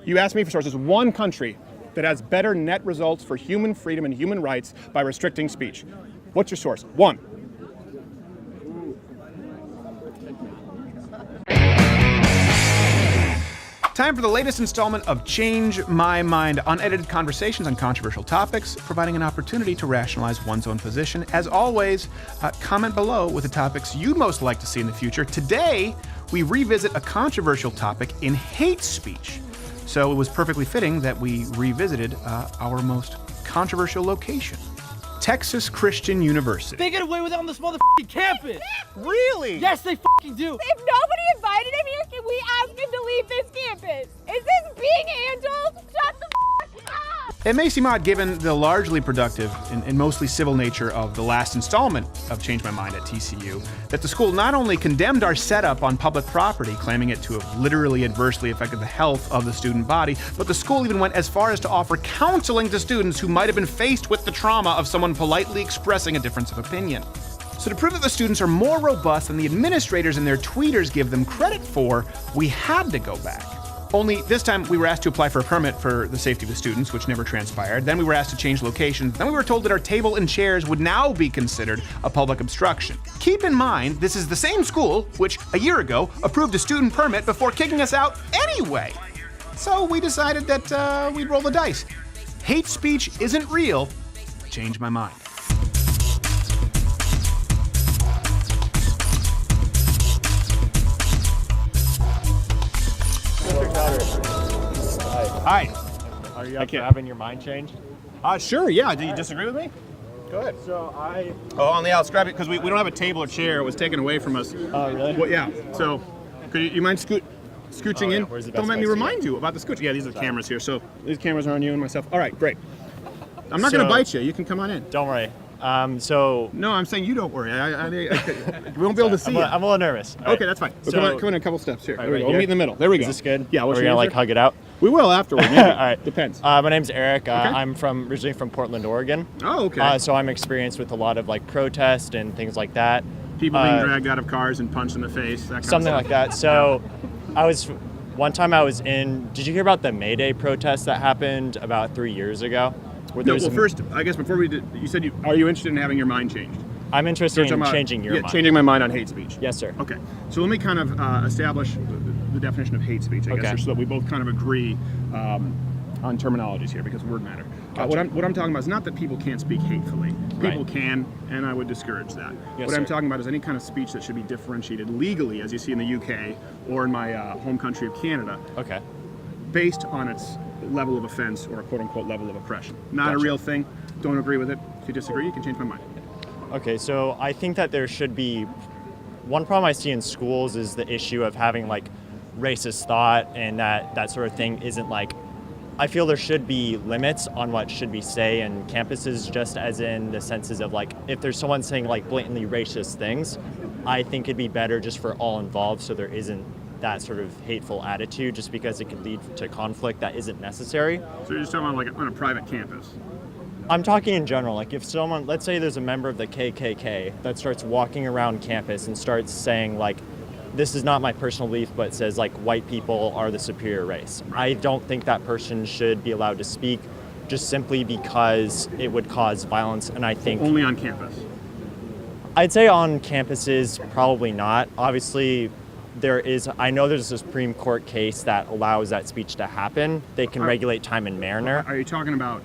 You asked me for sources. One country that has better net results for human freedom and human rights by restricting speech. What's your source? One. Time for the latest installment of Change My Mind, unedited conversations on controversial topics, providing an opportunity to rationalize one's own position. As always, comment below with the topics you'd most like to see in the future. Today, we revisit a controversial topic in hate speech. So it was perfectly fitting that we revisited our most controversial location, Texas Christian University. They get away with it on this motherfucking campus. Really? Yes, they fucking do. If nobody invited him here, can we ask him to leave this campus? Is this being handled? Shut the fuck up! It may seem odd, given the largely productive and mostly civil nature of the last installment of Change My Mind at TCU, that the school not only condemned our setup on public property, claiming it to have literally adversely affected the health of the student body, but the school even went as far as to offer counseling to students who might have been faced with the trauma of someone politely expressing a difference of opinion. So to prove that the students are more robust than the administrators and their tweeters give them credit for, we had to go back. Only this time we were asked to apply for a permit for the safety of the students, which never transpired. Then we were asked to change locations. Then we were told that our table and chairs would now be considered a public obstruction. Keep in mind, this is the same school which, a year ago, approved a student permit before kicking us out anyway. So we decided that we'd roll the dice. Hate speech isn't real. Change my mind. Hi. Are you up for having your mind changed? Sure, yeah. Do you disagree with me? Go ahead. Oh, on the outs, grab it, because we don't have a table or chair. It was taken away from us. Oh, really? Well, yeah. So, could you mind scooching in? Where's the best Don't let me place to remind you about the scooch. Yeah, these are the cameras here. So, these cameras are on you and myself. All right, great. I'm not going to bite you. You can come on in. Don't worry. No, I'm saying you don't worry. We won't be able to see you. I'm a little nervous. All right. Okay, that's fine. So- come in a couple steps here. All right, There we right go. We'll here? meet in the middle. There we go. Is this good? Yeah. Are What's we your gonna name, like sir? hug it out? We will afterward. Maybe. All right. Depends. My name's Eric. Okay. I'm originally from Portland, Oregon. Oh, okay. So I'm experienced with a lot of like protest and things like that. People being dragged out of cars and punched in the face. That kind Something of like that. So one time I was in. Did you hear about the May Day protest that happened about 3 years ago? Where No, there's well, first, I guess before we did, you said are you interested in having your mind changed? I'm interested Talking in about- changing your yeah, mind. changing my mind on hate speech. Yes, sir. Okay, so let me kind of establish the definition of hate speech, I guess, Okay. so that we both kind of agree on terminologies here, because word matter. Gotcha. What I'm talking about is not that people can't speak hatefully. People Right. can, and I would discourage that. Yes, what I'm sir. talking about is any kind of speech that should be differentiated legally, as you see in the UK or in my home country of Canada, Okay. based on its level of offense or a quote-unquote level of oppression. Not a Gotcha. real thing. Don't agree with it. If you disagree, you can change my mind. Okay, so I think that there should be one problem I see in schools is the issue of having like racist thought and that sort of thing isn't like. I feel there should be limits on what should be said in campuses, just as in the senses of like if there's someone saying like blatantly racist things, I think it'd be better just for all involved so there isn't that sort of hateful attitude just because it could lead to conflict that isn't necessary. So you're just talking about like on a private campus. I'm talking in general, like if someone, let's say there's a member of the KKK that starts walking around campus and starts saying like, this is not my personal belief, but says like white people are the superior race. I don't think that person should be allowed to speak just simply because it would cause violence. And I think Only on campus. I'd say on campuses, probably not. Obviously, I know there's a Supreme Court case that allows that speech to happen. They can regulate time and manner. Are you talking about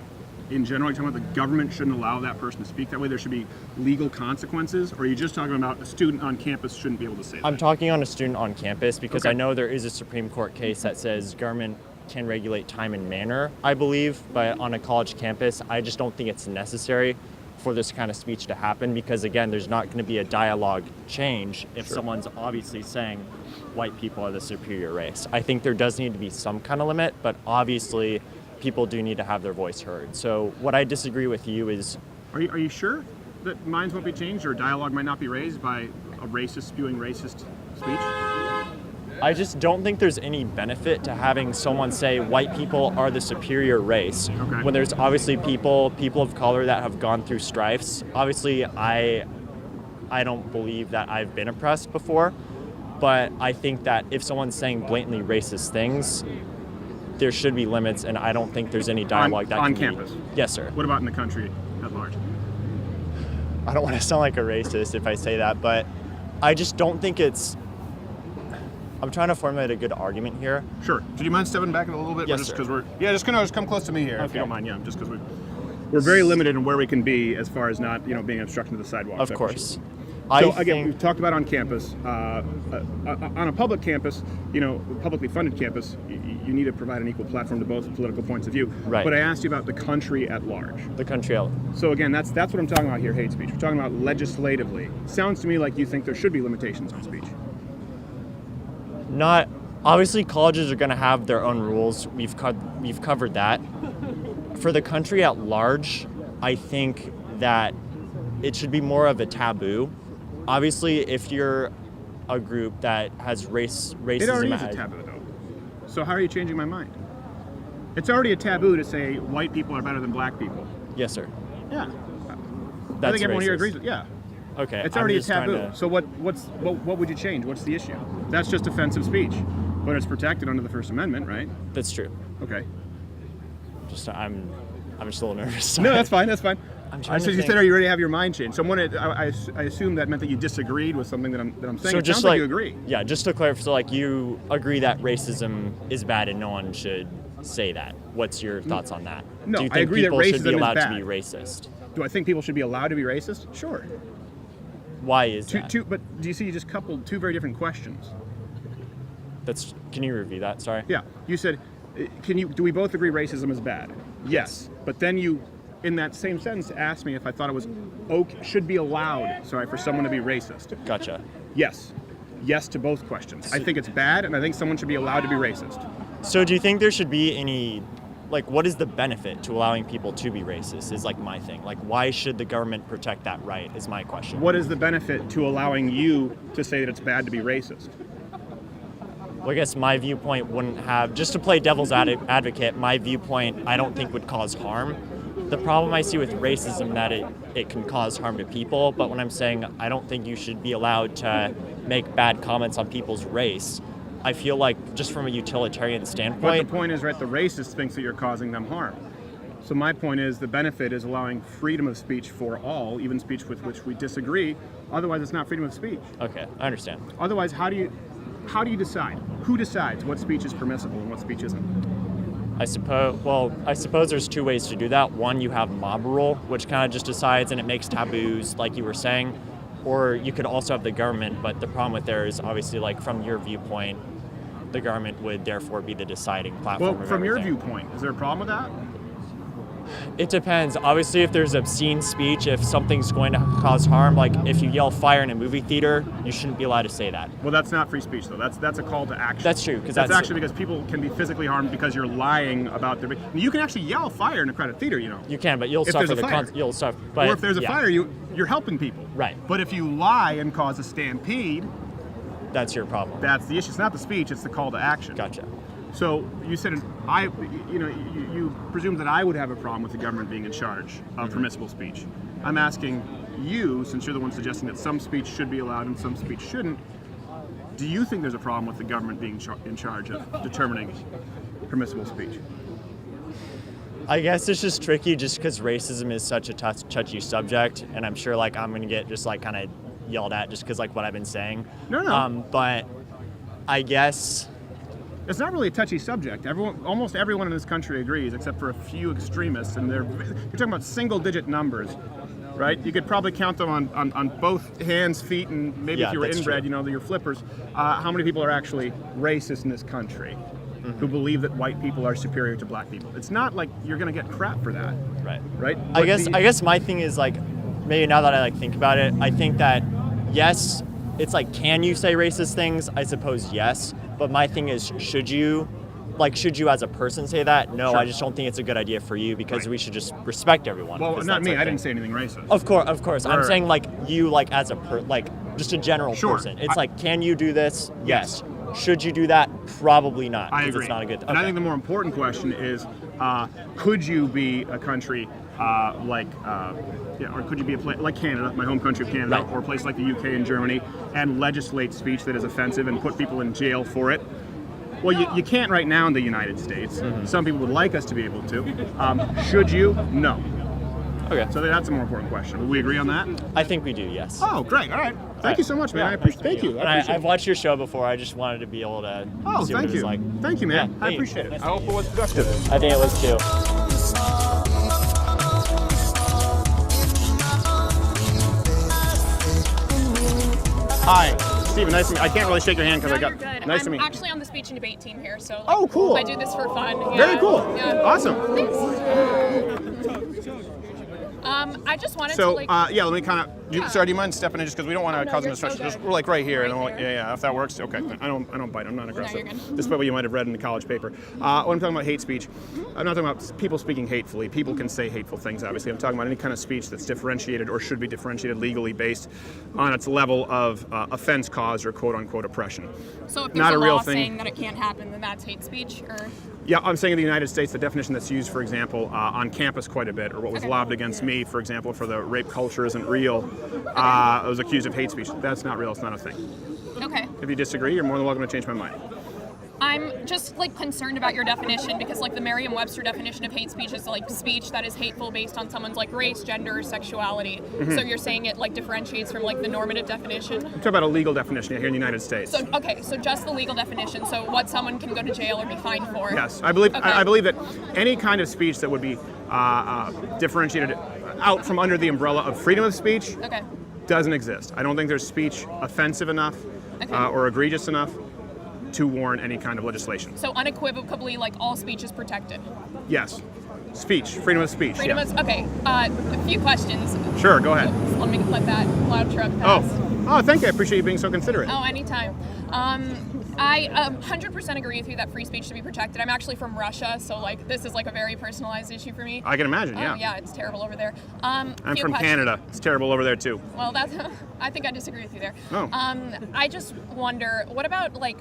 in general? Are you talking about the government shouldn't allow that person to speak that way? There should be legal consequences? Or are you just talking about a student on campus shouldn't be able to say that? I'm talking on a student on campus because Okay. I know there is a Supreme Court case that says government can regulate time and manner, I believe, but on a college campus, I just don't think it's necessary for this kind of speech to happen because, again, there's not going to be a dialogue change if someone's obviously saying white people are the superior race. I think there does need to be some kind of limit, but obviously people do need to have their voice heard. So what I disagree with you is... Are you sure that minds won't be changed or dialogue might not be raised by a racist spewing racist speech? I just don't think there's any benefit to having someone say white people are the superior race when there's obviously people of color that have gone through strifes. Obviously, I don't believe that I've been oppressed before, but I think that if someone's saying blatantly racist things, there should be limits, and I don't think there's any dialogue that on can campus. Yes, sir. What about in the country at large? I don't want to sound like a racist if I say that, but I just don't think it's. I'm trying to formulate a good argument here. Sure. Do you mind stepping back a little bit? Yes, just sir. because we're just come close to me here, if Okay. you don't mind. Yeah, just because we're very limited in where we can be as far as not being obstruction to the sidewalk. Of course. So again, we've talked about on campus. On a public campus, publicly funded campus, you need to provide an equal platform to both political points of view. Right. But I asked you about the country at large. the country. So again, that's what I'm talking about here, hate speech. We're talking about legislatively. Sounds to me like you think there should be limitations on speech. Not obviously, colleges are going to have their own rules. We've covered that. For the country at large, I think that it should be more of a taboo. Obviously, if you're a group that has racism, It already is a taboo, though. So how are you changing my mind? It's already a taboo to say white people are better than black people. Yes, sir. Yeah. That's I think everyone here racist. agrees with. Yeah. Okay. It's I'm already a just trying taboo. to- So what would you change? What's the issue? That's just offensive speech, but it's protected under the First Amendment, right? That's true. Okay. I'm just a little nervous. No, that's fine. That's fine. I'm trying So to you think. said, are you ready to have your mind changed? I assume that meant that you disagreed with something that I'm saying. So It just sounds like you agree. Yeah, just to clarify, so like you agree that racism is bad and no one should say that. What's your thoughts on that? No, Do you I think agree that people should racism be is allowed to bad. be racist? Do I think people should be allowed to be racist? Sure. Why is that? But do you see you just coupled two very different questions? Can you review that? Sorry. Yeah. You said, do we both agree racism is bad? Yes. But then you, in that same sentence, asked me if I thought it was should be allowed, for someone to be racist. Gotcha. Yes. Yes to both questions. I think it's bad, and I think someone should be allowed to be racist. So do you think there should be any, what is the benefit to allowing people to be racist is my thing. Why should the government protect that right is my question. What is the benefit to allowing you to say that it's bad to be racist? Well, I guess my viewpoint wouldn't have, just to play devil's advocate, my viewpoint I don't think would cause harm. The problem I see with racism that it can cause harm to people, but when I'm saying I don't think you should be allowed to make bad comments on people's race, I feel like just from a utilitarian But standpoint, the point is, right, the racist thinks that you're causing them harm. So my point is the benefit is allowing freedom of speech for all, even speech with which we disagree. Otherwise, it's not freedom of speech. okay, I understand. Otherwise, how do you decide? Who decides what speech is permissible and what speech isn't? I suppose there's two ways to do that. One, you have mob rule, which kind of just decides and it makes taboos, like you were saying. Or you could also have the government, but the problem with there is obviously, from your viewpoint, the government would therefore be the deciding platform. Well, of from your everything. viewpoint, is there a problem with that? It depends. Obviously, if there's obscene speech, if something's going to cause harm, like if you yell fire in a movie theater, you shouldn't be allowed to say that. Well, that's not free speech, though. That's a call to action. That's true, 'cause that's that's- actually because people can be physically harmed because you're lying about their. You can actually yell fire in a crowded theater, You can, but you'll If suffer there's a the fire. you'll suffer. But or if there's a yeah, fire, you're helping people. Right. But if you lie and cause a stampede, that's your problem. that's the issue. It's not the speech; it's the call to action. Gotcha. So you said you presumed that I would have a problem with the government being in charge of permissible speech. I'm asking you, since you're the one suggesting that some speech should be allowed and some speech shouldn't, do you think there's a problem with the government being in charge of determining permissible speech? I guess it's just tricky just because racism is such a touchy subject, and I'm sure I'm going to get just kind of yelled at just because what I've been saying. No. But I guess It's not really a touchy subject. Almost everyone in this country agrees, except for a few extremists, and you're talking about single-digit numbers, right? You could probably count them on both hands, feet, and maybe Yeah, if you were that's inbred, true. your flippers. How many people are actually racist in this country who believe that white people are superior to black people? It's not like you're going to get crap for that, right. right? I But guess my thing is maybe now that I think about it, I think that yes, it's can you say racist things? I suppose yes, but my thing is should you as a person say that? No, Sure. I just don't think it's a good idea for you because Right. we should just respect everyone. Well, because not that's me. our I thing. didn't say anything racist. Of course. I'm Right. saying you as a just a general Sure. person. It's I- can you do this? Yes. Should you do that? Probably not. I 'cause agree. It's not a good. And I okay. think the more important question is, could you be a country or could you be a place like Canada, my home country of Canada, Right. or a place like the UK and Germany, and legislate speech that is offensive and put people in jail for it? Well, you can't right now in the United States. Some people would like us to be able to. Should you? No. Okay. So that's a more important question. Would we agree on that? I think we do, yes. Oh, great. All right. Thank you so much, man. I appreciate. Thank you. And I've watched your show before. I just wanted to be able to Oh, see what thank it was you. like. Thank you, man. Yeah, I hey, appreciate it. nice I hope to it was productive. I think it was too. Hi, Stephen. Nice to meet you. I can't really shake your hand because I No, got. you're good. Nice to I'm meet you. actually on the speech and debate team here, so like, Oh, cool. I do this for fun. Yeah. Very cool. Yeah. Awesome. I just wanted to So, like. yeah, let me kind of. Sorry, do you mind stepping in just because we don't want to no, cause an you're so obstruction? good. We're like right here. Right and then there. yeah, if that works, okay. I don't bite. I'm not aggressive. you're good. Despite what you might have read in the college paper. When I'm talking about hate speech, I'm not talking about people speaking hatefully. People can say hateful things. Obviously, I'm talking about any kind of speech that's differentiated or should be differentiated legally based on its level of offense caused or quote unquote oppression. So if there's not a a real law thing. saying that it can't happen, then that's hate speech, or Yeah, I'm saying in the United States, the definition that's used, for example, on campus quite a bit, or what was Okay. lobbed against me, for example, for the rape culture isn't real, I was accused of hate speech. That's not real. It's not a thing. okay. If you disagree, you're more than welcome to change my mind. I'm just like concerned about your definition because like the Merriam-Webster definition of hate speech is like speech that is hateful based on someone's like race, gender, or sexuality. Mm-hmm. So you're saying it like differentiates from like the normative definition. I'm talking about a legal definition here in the United States. So okay, so just the legal definition. So what someone can go to jail or be fined for. Yes, I believe. Okay. I believe that any kind of speech that would be differentiated out from under the umbrella of freedom of speech Okay. doesn't exist. I don't think there's speech offensive enough Okay. or egregious enough to warrant any kind of legislation. So unequivocally, like all speech is protected. Yes, speech, freedom of speech. Freedom yeah. is okay. A few questions. Sure, go ahead. Let me let that loud truck pass. Oh, thank you. I appreciate you being so considerate. Oh, anytime. I 100% agree with you that free speech should be protected. I'm actually from Russia, so like this is like a very personalized issue for me. I can imagine. Oh Yeah. yeah, it's terrible over there. I'm Few from questions. Canada. It's terrible over there too. Well, that's. I think I disagree with you there. Oh. I just wonder, what about like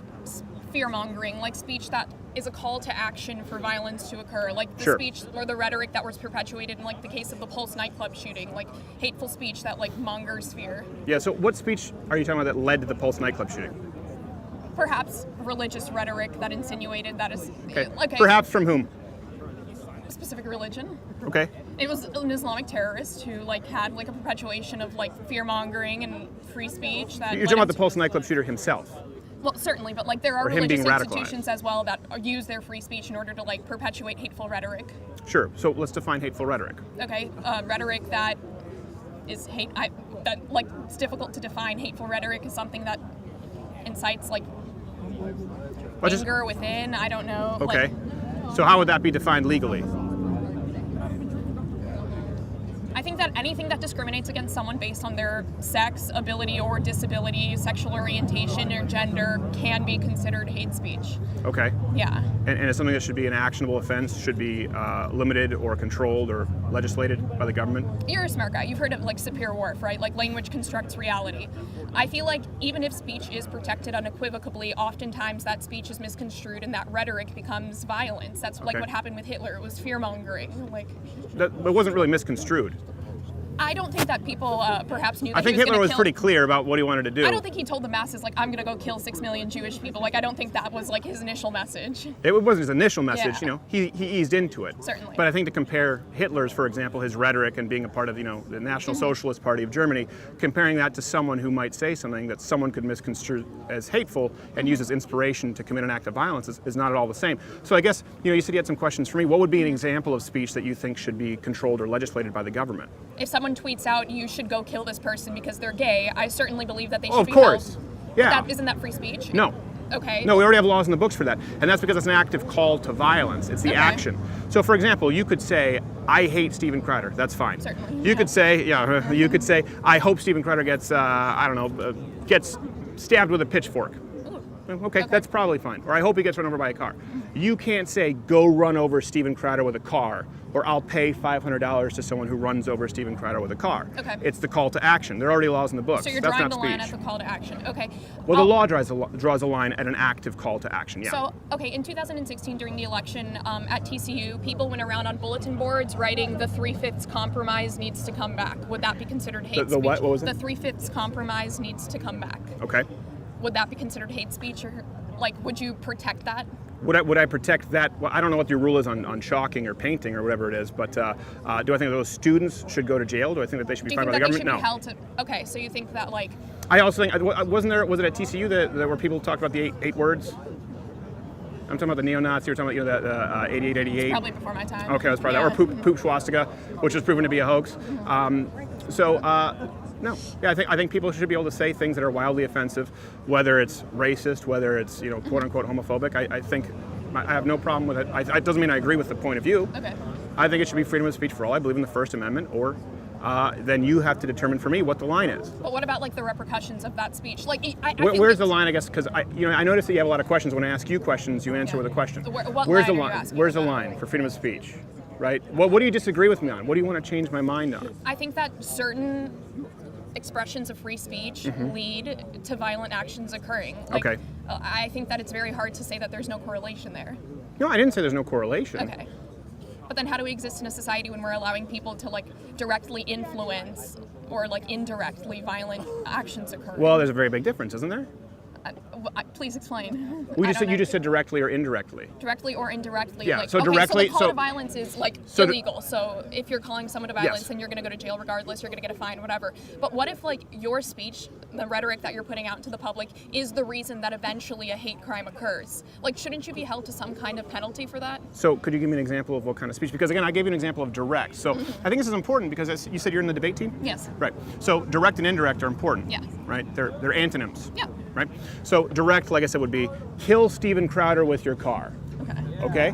fear mongering, like speech that is a call to action for violence to occur, like the Sure. speech or the rhetoric that was perpetuated in like the case of the Pulse nightclub shooting, like hateful speech that like mongers fear. Yeah. So, what speech are you talking about that led to the Pulse nightclub shooting? Perhaps religious rhetoric that insinuated that is Okay. okay. Perhaps from whom? Specific religion. Okay. It was an Islamic terrorist who like had like a perpetuation of like fear mongering and free speech. That You're led talking about him the to- Pulse nightclub shooter himself. Well, certainly, but like there are Or him religious being radicalized. institutions as well that use their free speech in order to like perpetuate hateful rhetoric. Sure. So let's define hateful rhetoric. Okay, rhetoric that is hate. That like it's difficult to define. Hateful rhetoric is something that incites like Well, just- anger within. I don't know. Okay. Like, So how would that be defined legally? I think that anything that discriminates against someone based on their sex, ability, or disability, sexual orientation, or gender can be considered hate speech. Okay. Yeah. And it's something that should be an actionable offense, should be limited or controlled or legislated by the government. You're a smart guy. You've heard of like Sapir-Whorf, right? Like language constructs reality. I feel like even if speech is protected unequivocally, oftentimes that speech is misconstrued and that rhetoric becomes violence. That's like Okay. what happened with Hitler. It was fear-mongering. Like, That it wasn't really misconstrued. I don't think that people perhaps knew that I think he was Hitler gonna was kill- pretty clear about what he wanted to do. I don't think he told the masses, like, I'm going to go kill 6 million Jewish people. Like, I don't think that was, like, his initial message. It wasn't his initial message, Yeah. you know. He eased into it. Certainly. But I think to compare Hitler's, for example, his rhetoric and being a part of, the National Socialist Party of Germany, comparing that to someone who might say something that someone could misconstrue as hateful and use as inspiration to commit an act of violence is not at all the same. So I guess, you said you had some questions for me. What would be an example of speech that you think should be controlled or legislated by the government? If someone tweets out, you should go kill this person because they're gay, I certainly believe that they Oh, should of be course. held. Yeah. Isn't that free speech? No. Okay. No, we already have laws in the books for that. And that's because it's an active call to violence. It's the Okay. action. So, for example, you could say, I hate Steven Crowder. That's fine. Certainly, You yeah. could say, you could say, I hope Steven Crowder gets, gets stabbed with a pitchfork. Okay, that's probably fine. Or I hope he gets run over by a car. You can't say, go run over Steven Crowder with a car, or I'll pay $500 to someone who runs over Steven Crowder with a car. Okay. It's the call to action. There are already laws in the books. So you're That's drawing not the line speech. at the call to action. Okay. Well, the Oh, law draws a line at an active call to action, yeah. So, okay, in 2016 during the election at TCU, people went around on bulletin boards writing the 3/5 compromise needs to come back. Would that be considered hate The speech? what? What was it? The 3/5 compromise needs to come back. Okay. Would that be considered hate speech or Like, would you protect that? Would I protect that? Well, I don't know what your rule is on shocking or painting or whatever it is, but do I think that those students should go to jail? Do I think that they should be Do you fined think by that the they government? should be held to? Okay, so you think that like I also think, was it at TCU that where people talked about the eight words? I'm talking about the neo-Nazi. We're talking about the 8888. probably before my time? Okay, that's probably Yeah. that. Or poop swastika, which was proven to be a hoax. No, yeah, I think people should be able to say things that are wildly offensive, whether it's racist, whether it's quote unquote homophobic. I think I have no problem with it. It doesn't mean I agree with the point of view. Okay. I think it should be freedom of speech for all. I believe in the First Amendment, or then you have to determine for me what the line is. But what about like the repercussions of that speech? Like, I Where's think the line? I guess because I noticed that you have a lot of questions. When I ask you questions, you answer with a question. So what Where's the line are you line? asking Where's the about? line for freedom of speech? Right? What do you disagree with me on? What do you want to change my mind on? I think that certain expressions of free speech lead to violent actions occurring. Like, Okay. I think that it's very hard to say that there's no correlation there. No, I didn't say there's no correlation. Okay. But then how do we exist in a society when we're allowing people to like directly influence or like indirectly violent actions occur? Well, there's a very big difference, isn't there? Please explain. You I don't know. just said directly or indirectly. Directly or indirectly. Yeah, Like, so okay, directly- So the call so- to violence is like so the- illegal. So if you're calling someone to violence, Yes. then you're going to go to jail regardless. You're going to get a fine, whatever. But what if like your speech, the rhetoric that you're putting out to the public, is the reason that eventually a hate crime occurs? Like, shouldn't you be held to some kind of penalty for that? So could you give me an example of what kind of speech? Because again, I gave you an example of direct. So I think this is important because as you said you're in the debate team? Yes. Right. So direct and indirect are important. Yeah. Right? They're antonyms. Yeah. Right? So direct, like I said, would be kill Steven Crowder with your car. Okay. Okay?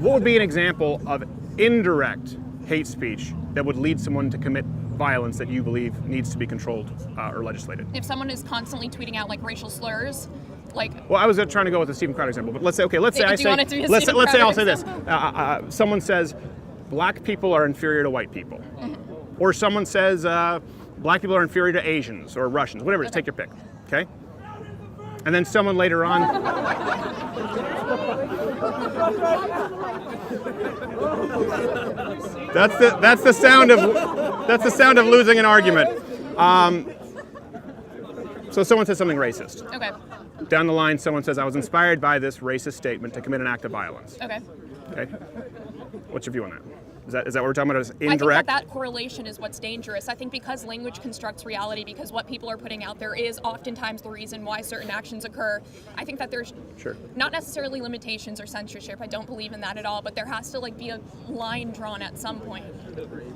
What would be an example of indirect hate speech that would lead someone to commit violence that you believe needs to be controlled or legislated? If someone is constantly tweeting out like racial slurs, like Well, I was trying to go with the Steven Crowder example, but let's say Do you want it to be a let's Steven say I'll Crowder say this. Someone says black people are inferior to white people, or someone says black people are inferior to Asians or Russians, whatever it is. Take your pick. Okay. And then someone later on. That's the sound of losing an argument. So someone says something racist. okay. Down the line, someone says, I was inspired by this racist statement to commit an act of violence. Okay. Okay? What's your view on that? Is that what we're talking about as I think indirect? that correlation is what's dangerous. I think because language constructs reality, because what people are putting out there is oftentimes the reason why certain actions occur. I think that there's Sure. not necessarily limitations or censorship. I don't believe in that at all. But there has to like be a line drawn at some point.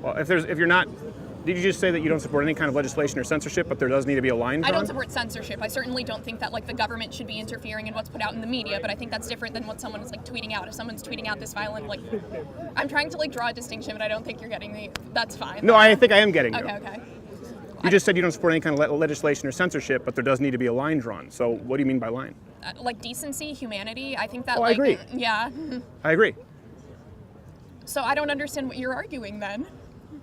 Well, if you're not, did you just say that you don't support any kind of legislation or censorship, but there does need to be a line I drawn? don't support censorship. I certainly don't think that like the government should be interfering in what's put out in the media. But I think that's different than what someone is like tweeting out. If someone's tweeting out this violent, like, I'm trying to like draw a distinction, but I don't think you're getting me. That's fine. No, I think I am getting you. Okay. Okay. You just said you don't support any kind of legislation or censorship, but there does need to be a line drawn. So what do you mean by line? Like decency, humanity. I think that Oh, I like agree. yeah. I agree. So I don't understand what you're arguing then.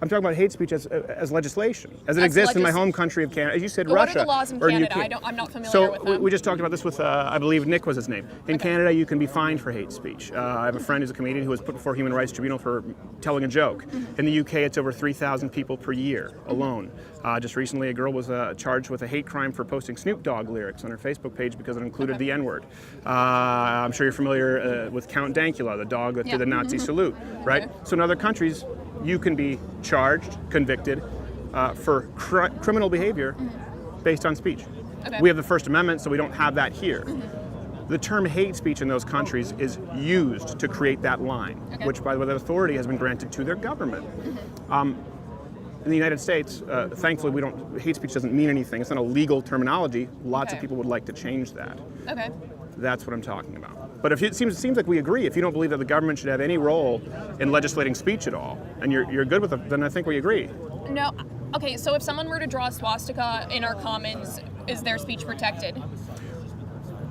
I'm talking about hate speech as legislation, as it As exists in my legis- home country of Canada. As you said, But Russia. what are the laws in or Canada? UK. I'm not familiar So with them. we just talked about this with, I believe Nick was his name. In Canada, you can be fined for hate speech. I have a friend who's a comedian who was put before Human Rights Tribunal for telling a joke. In the UK, it's over 3,000 people per year alone. Just recently, a girl was charged with a hate crime for posting Snoop Dogg lyrics on her Facebook page because it included the N-word. I'm sure you're familiar with Count Dankula, the dog that did the Nazi salute, right? Okay. So in other countries, you can be charged, convicted for criminal behavior based on speech. Okay. We have the First Amendment, so we don't have that here. The term hate speech in those countries is used to create that line, Okay. which, by the way, that authority has been granted to their government. In the United States, thankfully, hate speech doesn't mean anything. It's not a legal terminology. Lots of Okay. people would like to change that. Okay. That's what I'm talking about. But if it seems like we agree, if you don't believe that the government should have any role in legislating speech at all, and you're good with it, then I think we agree. No. Okay. So if someone were to draw a swastika in our commons, is their speech protected?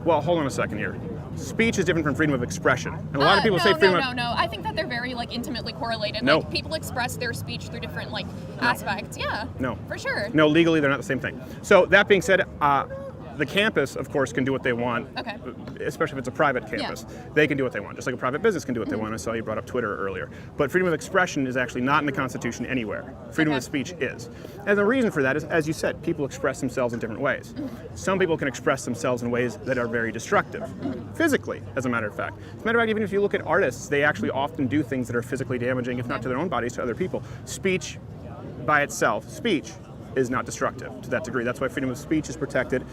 Well, hold on a second here. Speech is different from freedom of expression. And a lot of people say freedom of... No. I think that they're very like intimately correlated. No. Like people express their speech through different like aspects. Yeah. No. For sure. No, legally they're not the same thing. So that being said, The campus, of course, can do what they want, Okay. especially if it's a private campus. They can do what they want, just like a private business can do what they want. I saw you brought up Twitter earlier. But freedom of expression is actually not in the Constitution anywhere. Freedom Okay. of speech is. And the reason for that is, as you said, people express themselves in different ways. Some people can express themselves in ways that are very destructive, physically, as a matter of fact. As a matter of fact, even if you look at artists, they actually often do things that are physically damaging, if not to their own bodies, to other people. Speech by itself, speech is not destructive to that degree. That's why freedom of speech is protected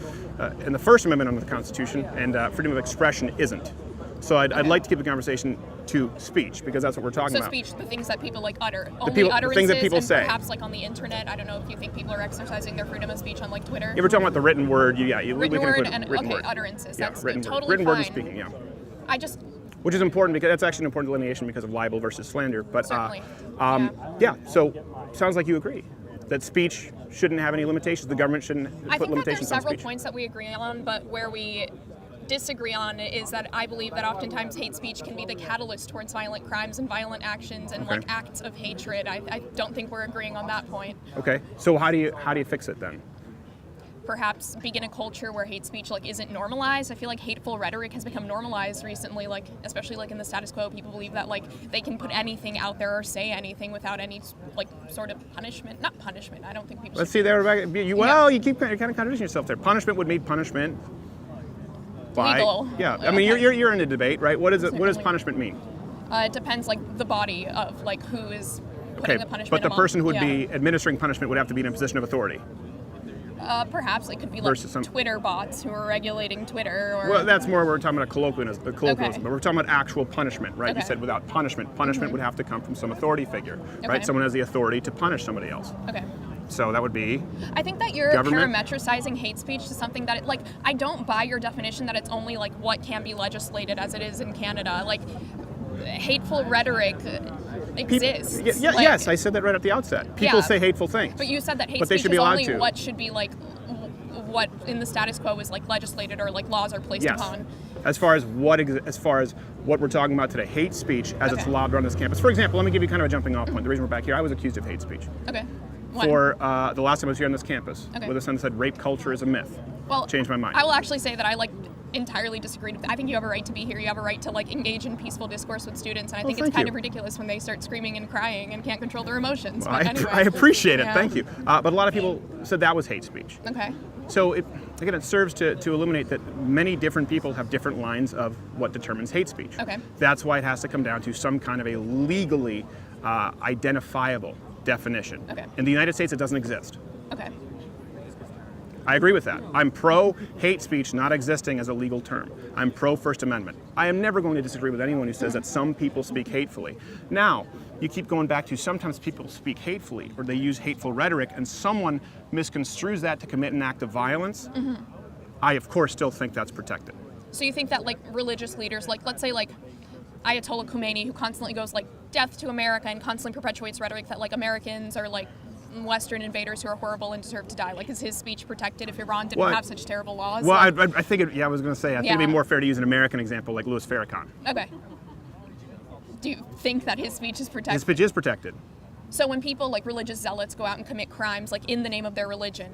in the First Amendment under the Constitution, and freedom of expression isn't. So I'd like to keep the conversation to speech, because that's what we're talking So about. speech, the things that people like utter, only people- the utterances, things that people and say. perhaps like on the internet. I don't know if you think people are exercising their freedom of speech on like Twitter. If we're talking about the written word, we Written can word include and written okay, word. utterances. Yeah, That's written totally word. Written word fine. is speaking, yeah. I just Which is important, because that's actually an important delineation because of libel versus slander. But Certainly. so sounds like you agree that speech shouldn't have any limitations. The government shouldn't I put think that there's limitations on several speech. points that we agree on, but where we disagree on is that I believe that oftentimes hate speech can be the catalyst towards violent crimes and violent actions and Okay. like acts of hatred. I don't think we're agreeing on that point. Okay, so how do you fix it then? Perhaps begin a culture where hate speech like isn't normalized. I feel like hateful rhetoric has become normalized recently, like especially like in the status quo. People believe that like they can put anything out there or say anything without any like sort of punishment. Not punishment. I don't think people Let's should. see there. You keep kind of contradicting yourself there. Punishment would mean punishment. By, Legal. Yeah, I mean Okay. you're in a debate, right? What is it? What does Certainly. punishment mean? It depends like the body of like who is putting the punishment. but the among- person who would yeah. be administering punishment would have to be in a position of authority. Perhaps it could be like Versus some- Twitter bots who are regulating Twitter or Well, that's more we're talking about a colloquialism, but we're talking about actual punishment, right? You Okay. said without punishment would have to come from some authority figure, Okay. right? Someone has the authority to punish somebody else. Okay. So that would be I think that you're Government? parametricizing hate speech to something that, like, I don't buy your definition that it's only, like, what can be legislated as it is in Canada. Like, hateful rhetoric exists. Like, yes, I said that right at the outset. People Yeah. say hateful things. But you said that hate But they speech should be is allowed only to. what should be, like, what in the status quo is, like, legislated or, like, laws are placed Yes. upon. As far as what we're talking about today, hate speech as it's Okay. lobbed on this campus. For example, let me give you kind of a jumping off point. The reason we're back here, I was accused of hate speech Okay. When? for the last time I was here on this campus, Okay. with a son that said rape culture is a myth. Well, Changed my mind. I will actually say that I like entirely disagreed with that. I think you have a right to be here. You have a right to like engage in peaceful discourse with students, and I think it's thank kind you. of ridiculous when they start screaming and crying and can't control their emotions. I, But anyway. I appreciate it. Yeah. Thank you. But a lot of people said that was hate speech. Okay. So it serves to illuminate that many different people have different lines of what determines hate speech. Okay. That's why it has to come down to some kind of a legally identifiable definition. Okay. In the United States, it doesn't exist. Okay. I agree with that. I'm pro hate speech not existing as a legal term. I'm pro First Amendment. I am never going to disagree with anyone who says that some people speak hatefully. Now, you keep going back to sometimes people speak hatefully or they use hateful rhetoric and someone misconstrues that to commit an act of violence. I, of course, still think that's protected. So you think that like religious leaders, like let's say like Ayatollah Khomeini, who constantly goes like death to America and constantly perpetuates rhetoric that like Americans are like Western invaders who are horrible and deserve to die. Like, is his speech protected if Iran didn't Well, have such terrible laws? Well, Like- I think I was going to say, I think it'd Yeah. be more fair to use an American example like Louis Farrakhan. okay. Do you think that his speech is protected? His speech is protected. So when people like religious zealots go out and commit crimes like in the name of their religion,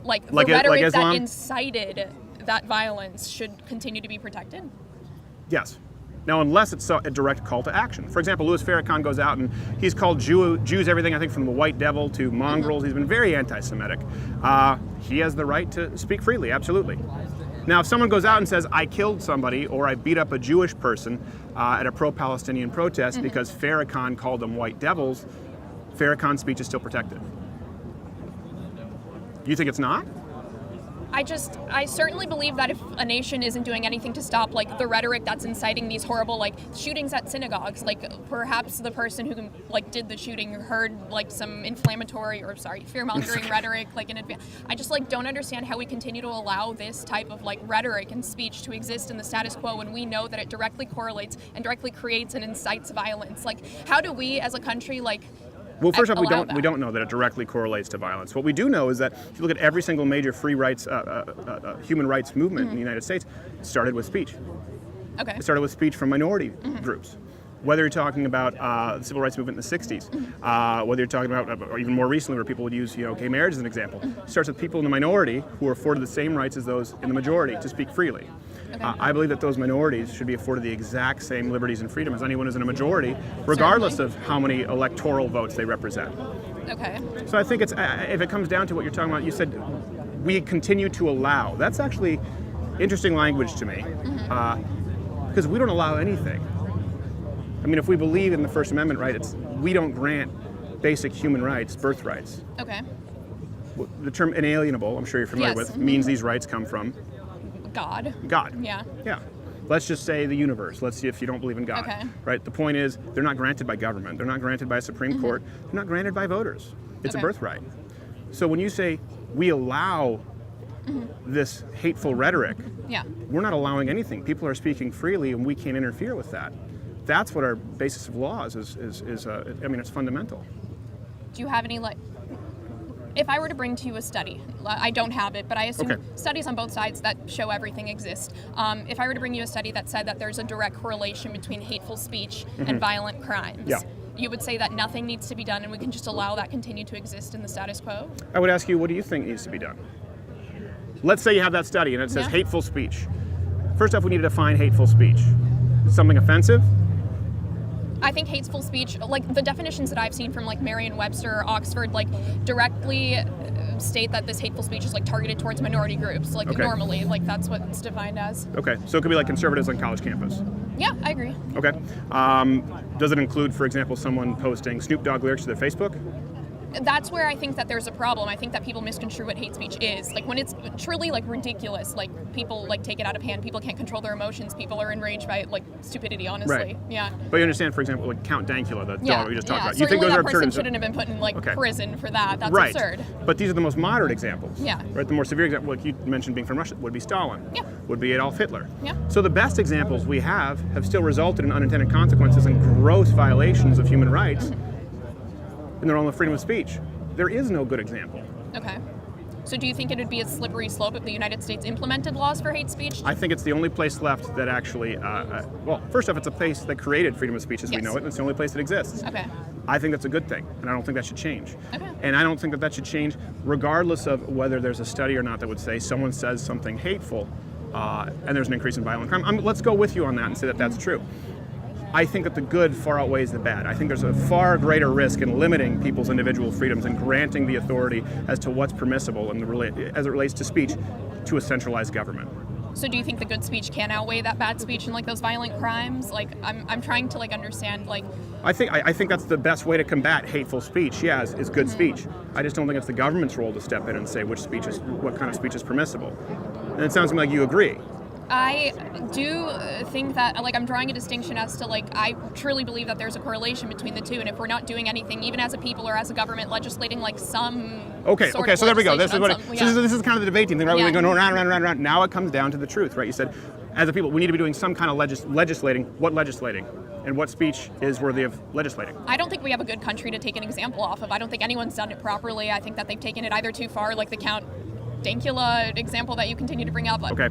like the Like rhetoric that Islam? incited that violence should continue to be protected? Yes. Now, unless it's a direct call to action. For example, Louis Farrakhan goes out and he's called Jews everything, I think, from the white devil to mongrels. He's been very anti-Semitic. He has the right to speak freely, absolutely. Now, if someone goes out and says, I killed somebody or I beat up a Jewish person at a pro-Palestinian protest because Farrakhan called them white devils, Farrakhan's speech is still protected. You think it's not? I certainly believe that if a nation isn't doing anything to stop like the rhetoric that's inciting these horrible like shootings at synagogues, like perhaps the person who like did the shooting heard like some inflammatory or fear-mongering rhetoric like in advance. I just like don't understand how we continue to allow this type of like rhetoric and speech to exist in the status quo when we know that it directly correlates and directly creates and incites violence. Like, how do we as a country like Well, first off, we allow don't that? know that it directly correlates to violence. What we do know is that if you look at every single major free rights, human rights movement in the United States, it started with speech. Okay. It started with speech from minority groups. Whether you're talking about the civil rights movement in the 60s, whether you're talking about, or even more recently, where people would use gay marriage as an example, it starts with people in the minority who are afforded the same rights as those in the majority to speak freely. I believe that those minorities should be afforded the exact same liberties and freedom as anyone who's in a majority, regardless of how many electoral votes they represent. Okay. So I think it's, if it comes down to what you're talking about, you said we continue to allow. That's actually interesting language to me, because we don't allow anything. I mean, if we believe in the First Amendment, right, we don't grant basic human rights, birthrights. Okay. The term inalienable, I'm sure you're familiar Yes. with, means these rights come from God. God. Yeah. Yeah. Let's just say the universe. Let's see if you don't believe in God. Okay. Right? The point is, they're not granted by government. They're not granted by a Supreme Court. They're not granted by voters. It's a Okay. birthright. So when you say we allow this hateful rhetoric, Yeah. we're not allowing anything. People are speaking freely, and we can't interfere with that. That's what our basis of laws is. I mean, it's fundamental. Do you have any if I were to bring to you a study, I don't have it, but I assume Okay. studies on both sides that show everything exists. If I were to bring you a study that said that there's a direct correlation between hateful speech and violent crimes, Yeah. you would say that nothing needs to be done and we can just allow that continue to exist in the status quo? I would ask you, what do you think needs to be done? Let's say you have that study and it says Yeah. hateful speech. First off, we need to define hateful speech. Something offensive? I think hateful speech, the definitions that I've seen from Merriam-Webster, Oxford, directly state that this hateful speech is targeted towards minority groups. Okay. Normally, that's what it's defined as. Okay, so it could be like conservatives on college campus. Yeah, I agree. Okay. Does it include, for example, someone posting Snoop Dogg lyrics to their Facebook? That's where I think that there's a problem. I think that people misconstrue what hate speech is. When it's truly ridiculous, people take it out of hand. People can't control their emotions. People are enraged by stupidity, honestly. Right. Yeah. But you understand, for example, Count Dankula, the dog we just talked about. You Certainly think those that are person absurd? shouldn't have been put in Okay. prison for that. That's Right. absurd. But these are the most moderate examples. Yeah. Right. The more severe example, like you mentioned, being from Russia, would be Stalin. Yeah. Would be Adolf Hitler. Yeah. So the best examples we have still resulted in unintended consequences and gross violations of human rights in their own freedom of speech. There is no good example. Okay. So do you think it would be a slippery slope if the United States implemented laws for hate speech? I think it's the only place left that actually, well, first off, it's a place that created freedom of speech as we Yes. know it, and it's the only place that exists. Okay. I think that's a good thing, and I don't think that should change. Okay. And I don't think that should change regardless of whether there's a study or not that would say someone says something hateful and there's an increase in violent crime. Let's go with you on that and say that that's true. I think that the good far outweighs the bad. I think there's a far greater risk in limiting people's individual freedoms and granting the authority as to what's permissible as it relates to speech to a centralized government. So do you think the good speech can outweigh that bad speech and those violent crimes? I'm trying to understand I think that's the best way to combat hateful speech. Yeah, is good speech. I just don't think it's the government's role to step in and say what kind of speech is permissible. And it sounds to me like you agree. I do think that, I'm drawing a distinction as to, I truly believe that there's a correlation between the two, and if we're not doing anything, even as a people or as a government, legislating, some Okay, sort of so there we go. legislation on This is kind of the debating thing, right? Yeah. We're going round. Now it comes down to the truth, right? You said, as a people, we need to be doing some kind of legislating. What legislating? And what speech is worthy of legislating? I don't think we have a good country to take an example off of. I don't think anyone's done it properly. I think that they've taken it either too far, like the Count Dankula example that you continue to bring up. Okay.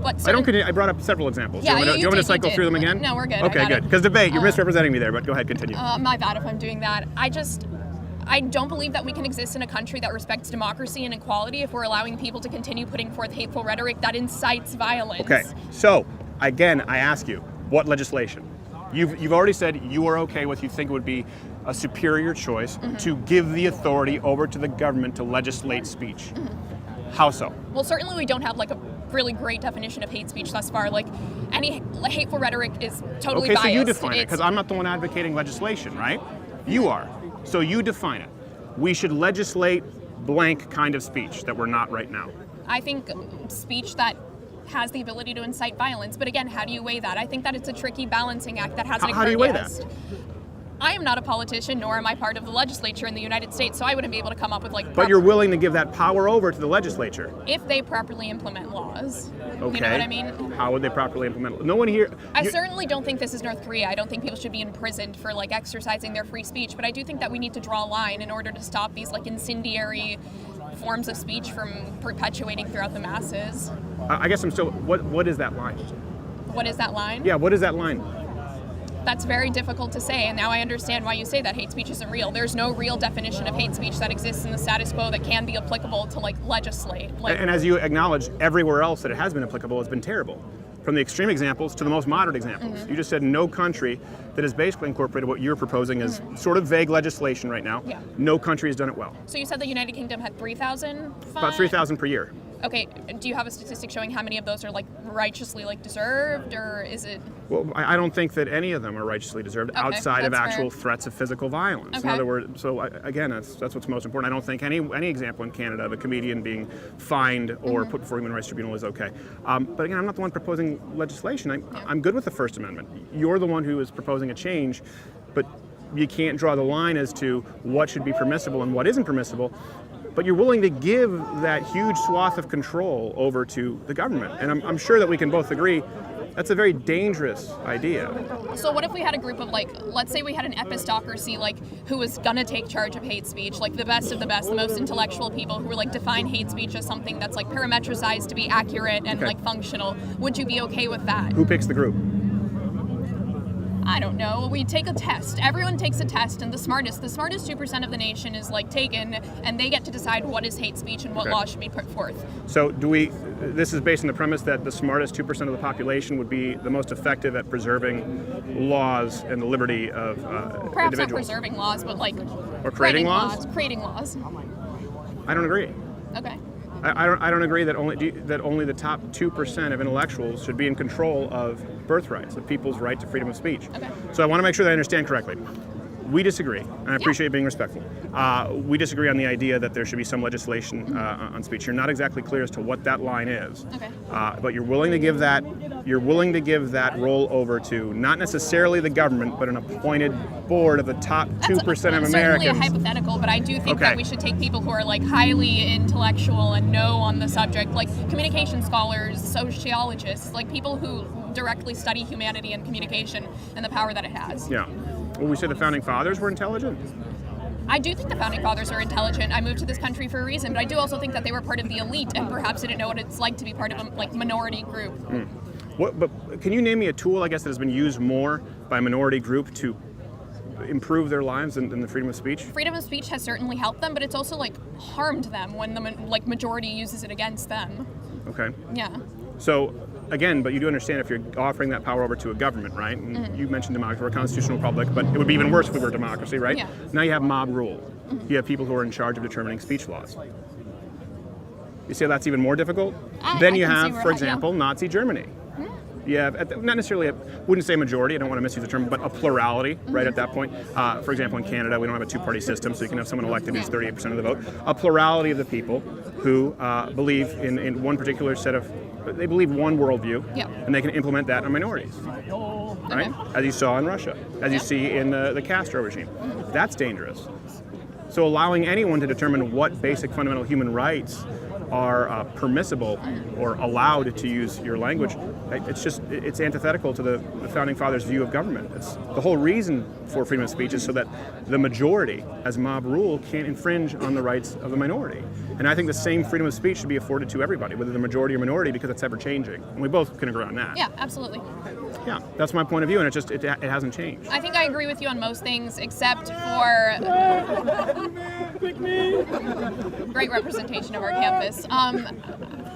But I don't. I brought up several examples. Yeah, do you want me to you cycle did. through them again? No, we're good. Okay, I got good. it. Because debate, you're misrepresenting me there, but go ahead, continue. My bad if I'm doing that. I don't believe that we can exist in a country that respects democracy and equality if we're allowing people to continue putting forth hateful rhetoric that incites violence. Okay, so again, I ask you, what legislation? You've already said you are okay with, you think it would be a superior choice to give the authority over to the government to legislate speech. How so? Well, certainly we don't have a really great definition of hate speech thus far. Any hateful rhetoric is totally biased. Okay, so you define it, because I'm not the one advocating legislation, right? You are. So you define it. We should legislate blank kind of speech that we're not right now. I think speech that has the ability to incite violence, but again, how do you weigh that? I think that it's a tricky balancing act that hasn't occurred How do you weigh yet. that? I am not a politician, nor am I part of the legislature in the United States, so I wouldn't be able to come up with But you're willing to give that power over to the legislature. if they properly implement laws. Okay. You know what I mean? How would they properly implement? No one here. I certainly don't think this is North Korea. I don't think people should be imprisoned for exercising their free speech, but I do think that we need to draw a line in order to stop these incendiary forms of speech from perpetuating throughout the masses. I guess I'm still. What is that line? What is that line? Yeah, what is that line? That's very difficult to say, and now I understand why you say that hate speech isn't real. There's no real definition of hate speech that exists in the status quo that can be applicable to like legislate. Like, And as you acknowledge, everywhere else that it has been applicable has been terrible. From the extreme examples to the most moderate examples. You just said no country that has basically incorporated what you're proposing as sort of vague legislation right now. Yeah. No country has done it well. so you said the United Kingdom had 3,000 About 3,000 per year. Okay, do you have a statistic showing how many of those are like righteously like deserved, or is it? Well, I don't think that any of them are righteously deserved Okay, outside of that's actual fair. threats of physical violence. In Okay. other words, so again, that's what's most important. I don't think any example in Canada of a comedian being fined or put before a human rights tribunal is okay. But again, I'm not the one proposing legislation. I'm good with the First Amendment. You're the one who is proposing a change, but you can't draw the line as to what should be permissible and what isn't permissible. But you're willing to give that huge swath of control over to the government. And I'm sure that we can both agree that's a very dangerous idea. So what if we had a group of like, let's say we had an epistocracy like who was gonna take charge of hate speech, like the best of the best, the most intellectual people who were like define hate speech as something that's like parametricized to be accurate and Okay. like functional. Would you be okay with that? Who picks the group? I don't know. We take a test. Everyone takes a test, and the smartest 2% of the nation is like taken, and they get to decide what is hate speech and what Okay. law should be put forth. So this is based on the premise that the smartest 2% of the population would be the most effective at preserving laws and the liberty of Perhaps not individuals. preserving laws, but like Or creating writing laws? Creating laws. I don't agree. Okay. I don't agree that only the top 2% of intellectuals should be in control of birthrights, of people's right to freedom of speech. Okay. So I want to make sure that I understand correctly. We disagree, and I appreciate being respectful. We disagree on the idea that there should be some legislation on speech. You're not exactly clear as to what that line is, Okay. but you're willing to give that role over to not necessarily the government, but an appointed board of the top 2% of That's Americans. certainly a hypothetical, but I do think Okay. that we should take people who are like highly intellectual and know on the subject, like communication scholars, sociologists, like people who directly study humanity and communication and the power that it has. Yeah. Well, we say the founding fathers were intelligent. I do think the founding fathers are intelligent. I moved to this country for a reason, but I do also think that they were part of the elite and perhaps didn't know what it's like to be part of a like minority group. But can you name me a tool, I guess, that has been used more by a minority group to improve their lives than the freedom of speech? Freedom of speech has certainly helped them, but it's also like harmed them when the majority uses it against them. Okay. Yeah. So, again, but you do understand if you're offering that power over to a government, right? And you mentioned democracy, we're a constitutional republic, but it would be even worse if we were a democracy, right? Yeah. Now you have mob rule. You have people who are in charge of determining speech laws. You see how that's even more difficult? Then I you can see have, where for that- example, Nazi Germany. You have, not necessarily, wouldn't say majority, I don't want to misuse the term, but a plurality, right, at that point. For example, in Canada, we don't have a two-party system, so you can have someone elected who's 38% of the vote. A plurality of the people who believe in one particular set of, they believe one worldview, Yeah. and they can implement that on minorities, right? As you saw in Russia, as you see in the Castro regime. That's dangerous. So allowing anyone to determine what basic fundamental human rights are permissible or allowed to use your language, it's antithetical to the founding fathers' view of government. It's the whole reason for freedom of speech is so that the majority, as mob rule, can't infringe on the rights of the minority. And I think the same freedom of speech should be afforded to everybody, whether the majority or minority, because it's ever changing. And we both can agree on that. Yeah, absolutely. Yeah, that's my point of view, and it hasn't changed. I think I agree with you on most things except for great representation of our campus.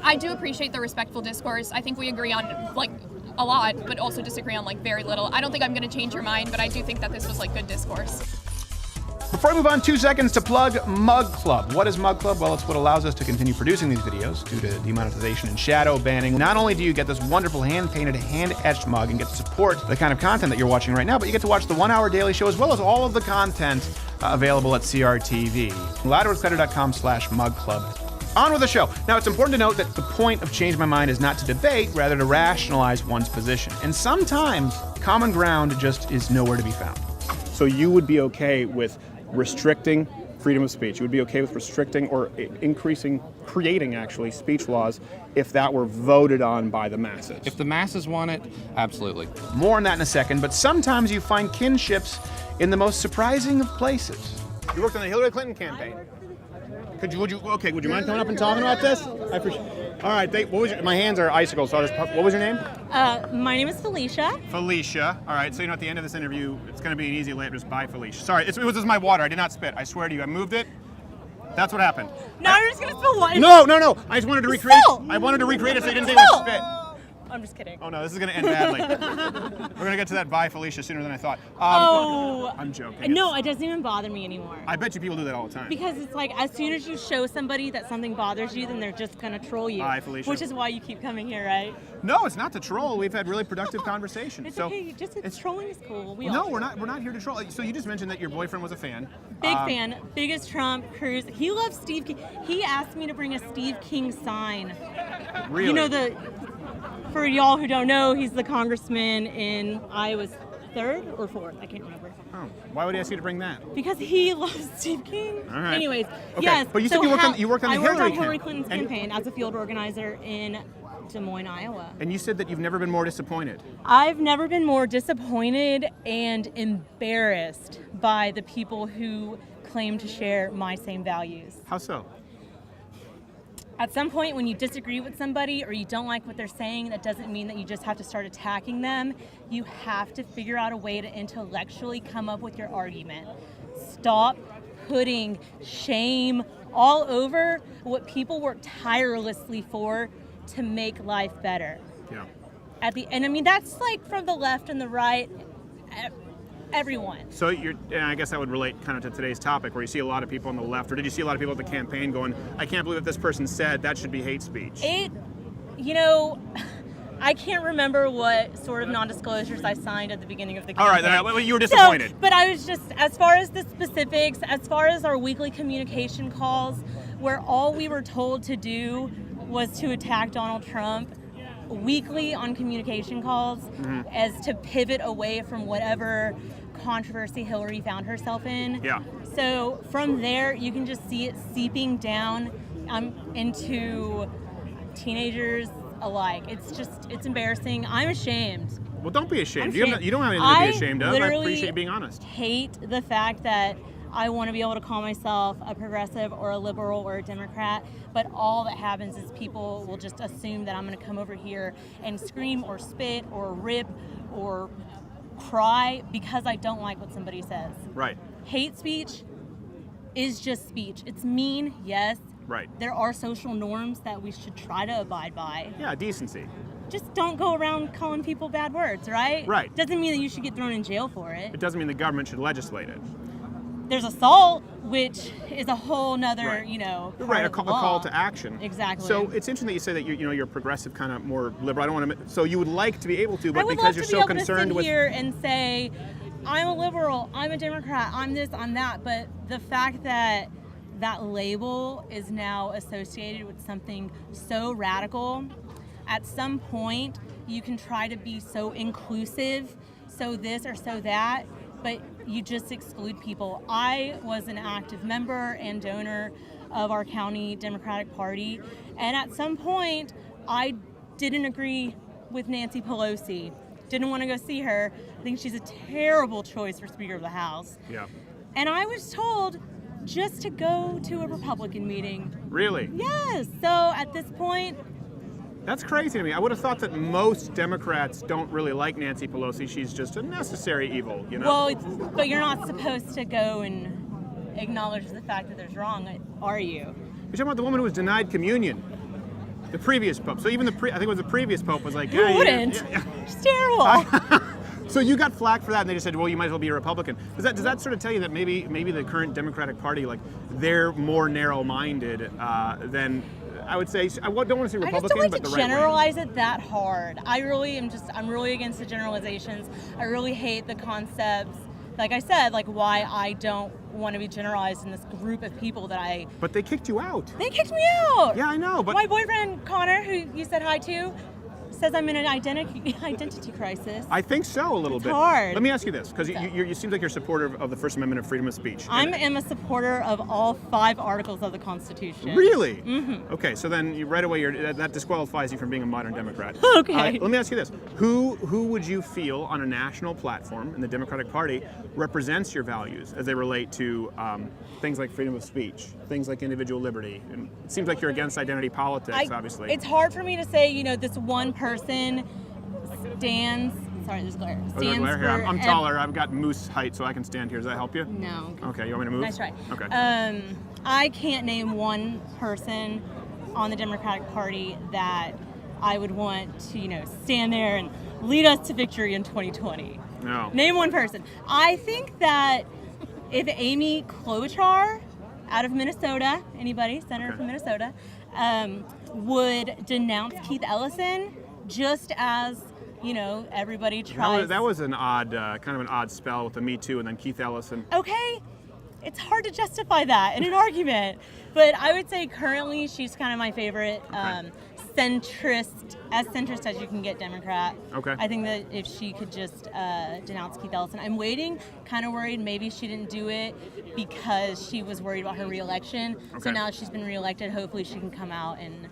I do appreciate the respectful discourse. I think we agree on like a lot, but also disagree on like very little. I don't think I'm going to change your mind, but I do think that this was like good discourse. Before I move on, 2 seconds to plug Mug Club. What is Mug Club? Well, it's what allows us to continue producing these videos due to demonetization and shadow banning. Not only do you get this wonderful hand-painted, hand-etched mug and get to support the kind of content that you're watching right now, but you get to watch the 1-hour daily show as well as all of the content available at CRTV. louderwithcreditor.com/mugclub. On with the show. Now, it's important to note that the point of Change My Mind is not to debate, rather to rationalize one's position. And sometimes common ground just is nowhere to be found. So you would be okay with restricting freedom of speech. You would be okay with restricting or creating actually speech laws if that were voted on by the masses. If the masses want it, absolutely. More on that in a second, but sometimes you find kinships in the most surprising of places. You worked on the Hillary Clinton campaign. Would you mind coming up and talking about this? I appreciate it. All right. My hands are icicles. So what was your name? My name is Felicia. Felicia. All right. So at the end of this interview, it's going to be an easy layup. Just bye, Felicia. Sorry, it was just my water. I did not spit. I swear to you, I moved it. That's what happened. No, you're just gonna spill water. No. I just wanted to recreate. Spill! I wanted to recreate it so you didn't think it was spit. I'm just kidding. Oh no, this is going to end badly. We're going to get to that bye, Felicia, sooner than I thought. I'm joking. No, it doesn't even bother me anymore. I bet you people do that all the time. Because it's like, as soon as you show somebody that something bothers you, then they're just gonna troll you. Bye, Felicia. Which is why you keep coming here, right? No, it's not to troll. We've had really productive conversations. It's so okay. It's trolling is cool. No, we're not here to troll. So you just mentioned that your boyfriend was a fan. Big fan. Biggest Trump Cruz. He loves Steve King. He asked me to bring a Steve King sign. Really? You know, for y'all who don't know, he's the congressman in Iowa's 3rd or 4th. I can't remember. Oh, why would he ask you to bring that? Because he loves Steve King. All right. Anyways, Okay, yes. but you said you worked on the I worked on Hillary Hillary campaign. Clinton's campaign as a field organizer in Des Moines, Iowa. And you said that you've never been more disappointed. I've never been more disappointed and embarrassed by the people who claim to share my same values. How so? At some point, when you disagree with somebody or you don't like what they're saying, that doesn't mean that you just have to start attacking them. You have to figure out a way to intellectually come up with your argument. Stop putting shame all over what people work tirelessly for to make life better. Yeah. At the end, I mean, that's like from the left and the right, everyone. So and I guess that would relate kind of to today's topic, where you see a lot of people on the left, or did you see a lot of people at the campaign going, I can't believe what this person said, that should be hate speech? I can't remember what sort of non-disclosures I signed at the beginning of the All campaign. right, then you were disappointed. But I was just, as far as the specifics, as far as our weekly communication calls, where all we were told to do was to attack Donald Trump weekly on communication calls as to pivot away from whatever controversy Hillary found herself in. Yeah. So from there, you can just see it seeping down into teenagers alike. It's embarrassing. I'm ashamed. Well, don't be ashamed. I'm You don't have anything to be ashamed of. I literally appreciate you being honest. hate the fact that I want to be able to call myself a progressive or a liberal or a Democrat, but all that happens is people will just assume that I'm going to come over here and scream or spit or rip or cry because I don't like what somebody says. Right. Hate speech is just speech. It's mean, yes. Right. There are social norms that we should try to abide by. Yeah, decency. Just don't go around calling people bad words, right? Right. Doesn't mean that you should get thrown in jail for it. It doesn't mean the government should legislate it. There's assault, which is a whole nother, Right. part Right, a of the call law. to action. Exactly. So it's interesting that you say that you're progressive, kind of more liberal. I don't want to. So you would like to be able to, I but would because love you're to be so able concerned to sit with. here and say, I'm a liberal, I'm a Democrat, I'm this, I'm that, but the fact that that label is now associated with something so radical, at some point you can try to be so inclusive, so this or so that, but you just exclude people. I was an active member and donor of our county Democratic Party, and at some point I didn't agree with Nancy Pelosi. Didn't want to go see her. I think she's a terrible choice for Speaker of the House. Yeah. And I was told just to go to a Republican meeting. Really? Yes. So at this point, That's crazy to me. I would have thought that most Democrats don't really like Nancy Pelosi. She's just a necessary evil, you know? well, but you're not supposed to go and acknowledge the fact that there's wrong, are you? You're talking about the woman who was denied communion. The previous pope. So even I think it was the previous pope was like, Who wouldn't? She's terrible. So you got flack for that, and they just said, well, you might as well be a Republican. Does that sort of tell you that maybe the current Democratic Party, like, they're more narrow-minded than, I would say, I don't want to say I Republican, just don't like but to the right wing? generalize it that hard. I'm really against the generalizations. I really hate the concepts. Like I said, like why I don't want to be generalized in this group of people that But they kicked you out. They kicked me out. Yeah, I know, but My boyfriend, Connor, who you said hi to, says I'm in an identity crisis. I think so, a little It's bit. hard. Let me ask you this, because you seem like you're a supporter of the First Amendment of freedom of speech. I am a supporter of all 5 articles of the Constitution. Really? Mm-hmm. Okay, so then right away that disqualifies you from being a modern Democrat. Okay. Let me ask you this: Who would you feel on a national platform in the Democratic Party represents your values as they relate to things like freedom of speech, things like individual liberty? And it seems like you're against identity politics, obviously. It's hard for me to say, this one person stands. Sorry, there's glare. Oh, there's glare here. I'm taller. I've got moose height, so I can stand here. Does that help you? No. Okay, you want me to move? Nice try. Okay. I can't name one person on the Democratic Party that I would want to, stand there and lead us to victory in 2020. No. Name one person. I think that if Amy Klobuchar out of Minnesota, anybody, senator from Minnesota, would denounce Keith Ellison just as, everybody tries. That was an odd, kind of an odd spell with the Me Too and then Keith Ellison. Okay, it's hard to justify that in an argument, but I would say currently she's kind of my favorite centrist as you can get Democrat. Okay. I think that if she could just denounce Keith Ellison. I'm waiting, kind of worried maybe she didn't do it because she was worried about her reelection. Okay. So now that she's been reelected, hopefully she can come out and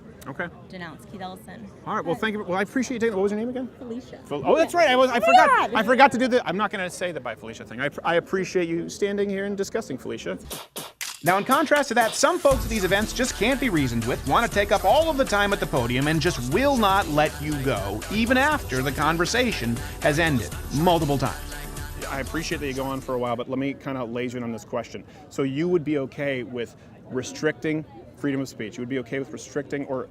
denounce Keith Ellison. All right. Well, thank you. Well, I appreciate you taking. What was your name again? Felicia. Oh, that's right. I forgot. I forgot to do the. I'm not going to say the bye Felicia thing. I appreciate you standing here and discussing Felicia. Now, in contrast to that, some folks at these events just can't be reasoned with, want to take up all of the time at the podium, and just will not let you go, even after the conversation has ended multiple times. I appreciate that you go on for a while, but let me kind of laser in on this question. So you would be okay with restricting freedom of speech? You would be okay with restricting or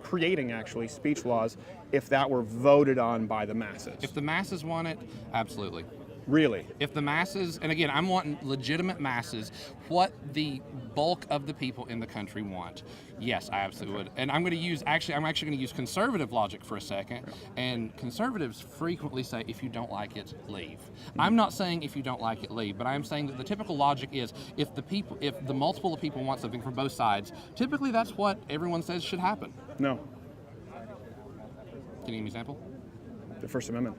creating actually speech laws if that were voted on by the masses? If the masses want it, absolutely. Really? If the masses, and again, I'm wanting legitimate masses, what the bulk of the people in the country want. Yes, I absolutely would. And I'm actually going to use conservative logic for a second. And conservatives frequently say, if you don't like it, leave. I'm not saying if you don't like it, leave, but I'm saying that the typical logic is if the multiple of people want something from both sides, typically that's what everyone says should happen. No. Can you give me an example? The First Amendment.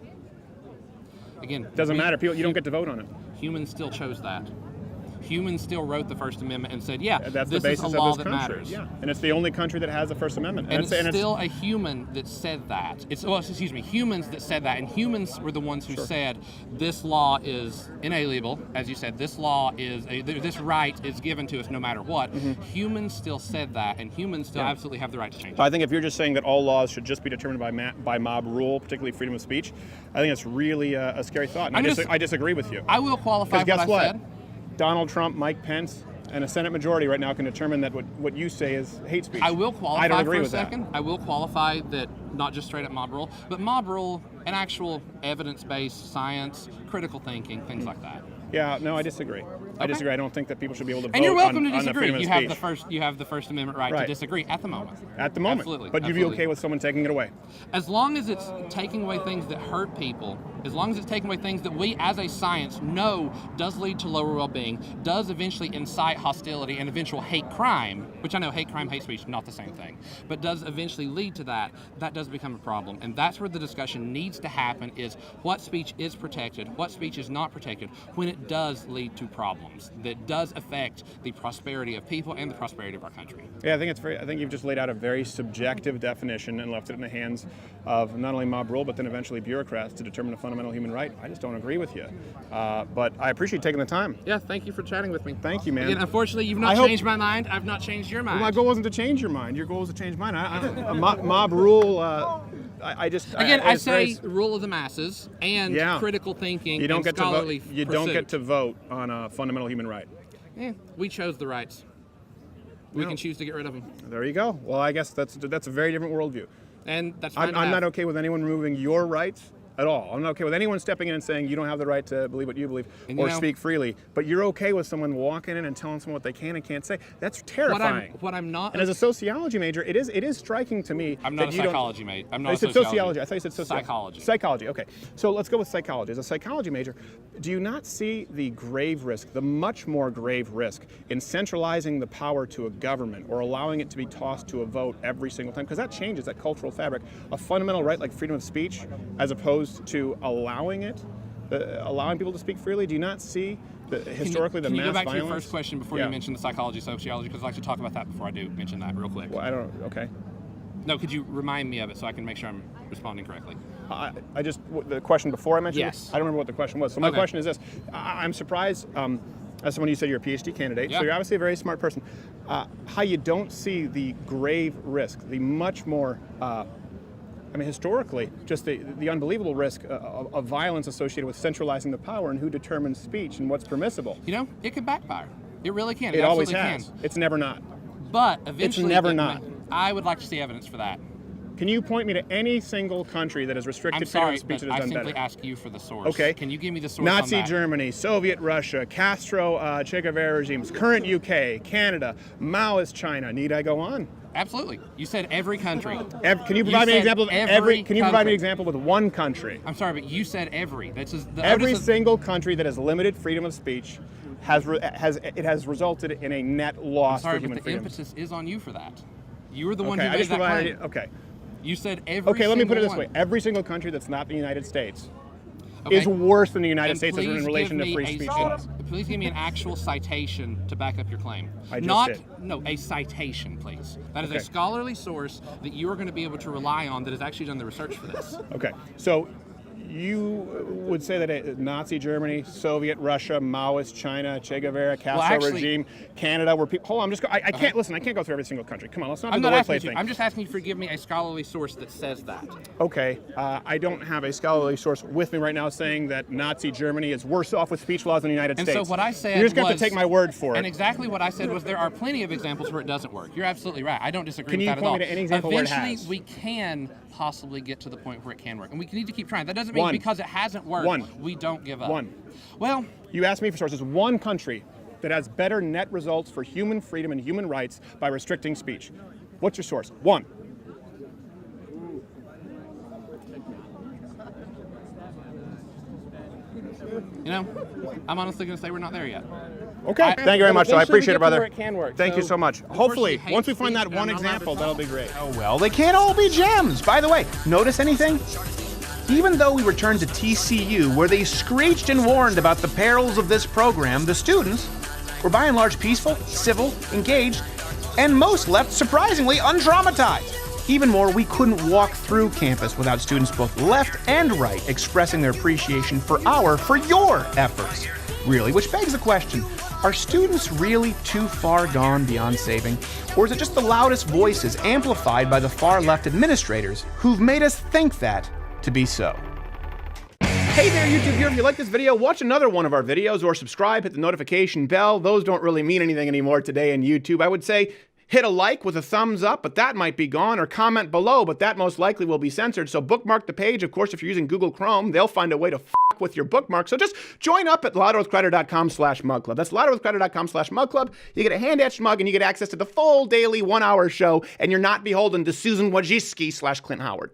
Again, Doesn't matter. People, you don't get to vote on it. Humans still chose that. Humans still wrote the First Amendment and said, yeah, That's this the basis is a law of this that country. matters. Yeah, and it's the only country that has the First Amendment. And it's still a human that said that. Humans that said that. And humans were the ones who said this law is inalienable. As you said, this law is, this right is given to us no matter what. Mm-hmm. Humans still said that, and humans still absolutely have the right to change it. So I think if you're just saying that all laws should just be determined by mob rule, particularly freedom of speech, I think it's really a scary thought. And I disagree with you. I will qualify Because guess what I what? said. Donald Trump, Mike Pence, and a Senate majority right now can determine that what you say is hate speech. I will qualify I don't agree for a with second. That. I will qualify that not just straight up mob rule, but mob rule and actual evidence-based science, critical thinking, things like that. Yeah, no, I disagree. I disagree. I don't think that people should be able to vote and you're welcome on to disagree. the freedom of speech. You have the First Amendment right to disagree at the moment. At the moment. Absolutely. But you'd be okay with someone taking it away? As long as it's taking away things that hurt people, as long as it's taking away things that we as a science know does lead to lower well-being, does eventually incite hostility and eventual hate crime, which I know hate crime, hate speech, not the same thing, but does eventually lead to that does become a problem. And that's where the discussion needs to happen, is what speech is protected, what speech is not protected, when it does lead to problems that does affect the prosperity of people and the prosperity of our country. Yeah, I think you've just laid out a very subjective definition and left it in the hands of not only mob rule, but then eventually bureaucrats to determine a fundamental human right. I just don't agree with you. But I appreciate taking the time. Yeah, thank you for chatting with me. Thank you, man. Again, unfortunately, you've not changed my mind. I've not changed your mind. Well, my goal wasn't to change your mind. Your goal was to change mine. Mob rule, I say rule of the masses and critical thinking and scholarly pursuit. You don't get to vote on a fundamental human right. We chose the rights. We can choose to get rid of them. There you go. Well, I guess that's a very different worldview. And that's I'm not okay with anyone removing your rights at all. I'm not okay with anyone stepping in and saying you don't have the right to believe what you believe And or speak freely. But you're okay with someone walking in and telling someone what they can and can't say. That's terrifying. What I'm not. And as a sociology major, it is striking to me. I'm not that a you don't- psychology major. I'm not I a said sociology. I thought you said sociology. Psychology. Psychology. Okay. So let's go with psychology. As a psychology major, do you not see the grave risk, the much more grave risk, in centralizing the power to a government or allowing it to be tossed to a vote every single time? Because that changes that cultural fabric. A fundamental right like freedom of speech, as opposed to allowing it, allowing people to speak freely. Do you not see historically the mass violence? Can you go back to your first question before Yeah. you mention the psychology, sociology? Because I'd like to talk about that before I do mention that real quick. Well, I don't. Okay. No, could you remind me of it so I can make sure I'm responding correctly? I just the question before I mentioned Yes. it, I don't remember what the question was. So my Okay. question is this: I'm surprised, as someone you said you're a PhD candidate, Yeah. so you're obviously a very smart person. How you don't see the grave risk, the much more, historically, just the unbelievable risk of violence associated with centralizing the power and who determines speech and what's permissible. You know, it can backfire. It really can. It always absolutely has. can. It's never not. But eventually, never not. I would like to see evidence for that. Can you point me to any single country that has restricted I'm freedom sorry, of speech but that I has done simply better? ask you for the source. Okay. Can you give me the source Nazi on that? Germany, Soviet Russia, Castro, Che Guevara regimes, current UK, Canada, Maoist China. Need I go on? Absolutely. You said every country. Can you provide me an said example of every Can you provide me country. an example with one country? I'm sorry, but you said every. That's just the Every onus of- single country that has limited freedom of speech has resulted in a net loss Sorry, for human but the freedoms. emphasis is on you for that. You were the one Okay, who I made just that provided. claim. Okay. You said every. Okay. Let me put it this single way: every single country that's not the United States Okay. is worse than the United And States as in please relation give to me free a- speech and laws. Please give me an actual citation to back up your claim. I just Not, did. No, a citation, please. That is Okay. a scholarly source that you are going to be able to rely on that has actually done the research for this. Okay, so you would say that Nazi Germany, Soviet Russia, Maoist China, Che Guevara, Castro actually- regime, Canada, where people. Hold on, I can't listen. I can't go through every single country. Come on, let's not I'm do the not asking wordplay you thing. to. I'm just asking you to give me a scholarly source that says that. Okay, I don't have a scholarly source with me right now saying that Nazi Germany is worse off with speech laws than the United And States. so what I said You're just going to was- take my word for it. And exactly what I said was there are plenty of examples where it doesn't work. You're absolutely right. I don't disagree Can with you that at all. point me to any example where it Eventually, has? we can possibly get to the point where it can work, and we need to keep trying. That doesn't mean One. because it hasn't worked, One. we don't give up. One. Well, You asked me for sources. One country that has better net results for human freedom and human rights by restricting speech. What's your source? One. you know, I'm honestly going to say we're not there yet. Okay, I- thank you very much. So I eventually we appreciate it, get to brother. where it can work. Thank you so much. Of course Hopefully, you hate once we find that speech, one and I'm not allowed to example, that'll be talk. great. Oh, Well, they can't all be gems. By the way, notice anything? Even though we returned to TCU, where they screeched and warned about the perils of this program, the students were by and large peaceful, civil, engaged, and most left surprisingly untraumatized. Even more, we couldn't walk through campus without students both left and right expressing their appreciation for your efforts. Really, which begs the question, are students really too far gone beyond saving? Or is it just the loudest voices amplified by the far left administrators who've made us think that to be so? Hey there, YouTube viewer. If you like this video, watch another one of our videos or subscribe, hit the notification bell. Those don't really mean anything anymore today in YouTube. I would say hit a like with a thumbs up, but that might be gone, or comment below, but that most likely will be censored. So bookmark the page. Of course, if you're using Google Chrome, they'll find a way to f with your bookmark. So just join up at louderwithcrowder.com/mugclub. That's louderwithcrowder.com/mugclub. You get a hand-etched mug and you get access to the full daily 1-hour show, and you're not beholden to Susan Wojcicki /Clint Howard.